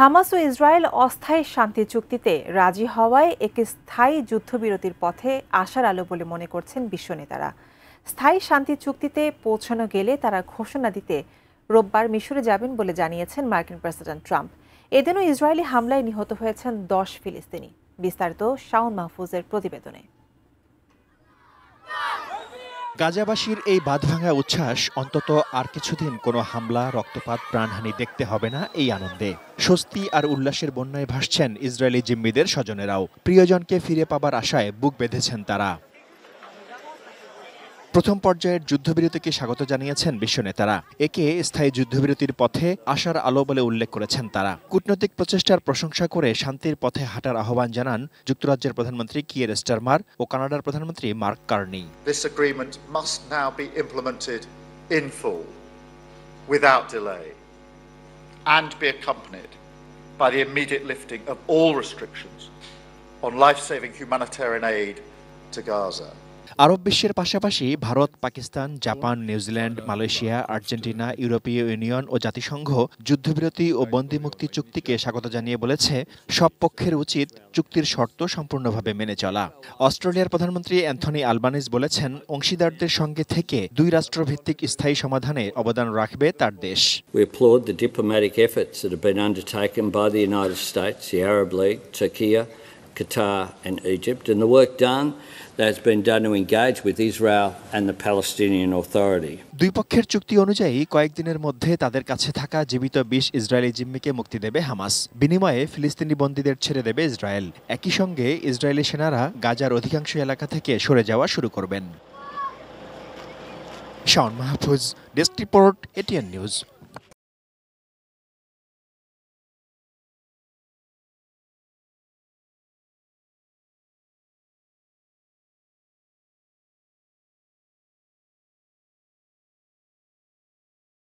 Hamas ও Israel অস্থায়ী শান্তি চুক্তিতে রাজি হওয়ায় একটি স্থায়ী যুদ্ধবিরতির পথে আশার আলো বলে মনে করছেন বিশ্ব নেতারা। স্থায়ী শান্তি চুক্তিতে পৌঁছানো গেলে তারা ঘোষণা দিতে রোববার মিশরে যাবেন বলে জানিয়েছেন মার্কিন প্রেসিডেন্ট ট্রাম্প। এদিনও ইসরায়েলি হামলায় নিহত হয়েছেন 10 ফিলিস্তিনি। বিস্তারিত শাওন মাহফুজের প্রতিবেদনে। গাজাবাসীর এই বাঁধভাঙা উচ্ছ্বাস অন্তত আর কিছুদিন কোনো হামলা, রক্তপাত, প্রাণহানি দেখতে হবে না এই আনন্দে। স্বস্তি আর উল্লাসের বন্যায় ভাসছেন ইসরায়েলি জিম্মিদের স্বজনেরাও। প্রিয়জনকে ফিরে পাবার আশায় বুক বেঁধেছেন তারা। প্রথম পর্যায়ের যুদ্ধবিরতিকে স্বাগত জানিয়েছেন বিশ্ব নেতারা। একে স্থায়ী যুদ্ধবিরতির পথে আশার আলো বলে উল্লেখ করেছেন তারা। কূটনৈতিক প্রচেষ্টার প্রশংসা করে শান্তির পথে হাঁটার আহ্বান জানান যুক্তরাজ্যের প্রধানমন্ত্রী কিয়ের স্টারমার ও কানাডার প্রধানমন্ত্রী mark Carney. This agreement must now be implemented in full, without delay, and be accompanied by the immediate lifting of all restrictions on life-saving humanitarian aid to Gaza. আরব বিশ্বের পাশাপাশি Bharat, Pakistan, Japan, New Zealand, Malaysia, Argentina, ইউরোপীয় union ও জাতিসংঘ যুদ্ধবিরতি ও বন্দিমুক্তি চুক্তিকে স্বাগত জানিয়ে বলেছে, সব পক্ষের উচিত চুক্তির শর্ত সম্পূর্ণভাবে মেনে চলা। অস্ট্রেলিয়ার প্রধানমন্ত্রী অ্যান্থনি আলবানিজ বলেছেন, অংশীদারদের সঙ্গে থেকে দুই রাষ্ট্রভিত্তিক স্থায়ী সমাধানে অবদান রাখবে তার দেশ। We applaud the diplomatic efforts that have been undertaken by the United States, the Arab League, Turkey, Qatar and Egypt, and the work done that has been done to engage with Israel and the Palestinian Authority. দুই পক্ষের চুক্তি অনুযায়ী কয়েকদিনের মধ্যে তাদের কাছে থাকা জীবিত 20 ইসরায়েলি জিম্মিকে মুক্তি দেবে হামাস। বিনিময়ে ফিলিস্তিনি বন্দীদের ছেড়ে দেবে ইসরায়েল। একই সঙ্গে ইসরায়েলি সেনারা গাজার অধিকাংশ এলাকা থেকে সরে যাওয়া শুরু করবেন। Shaon Mahfuz, desk report, ATN news.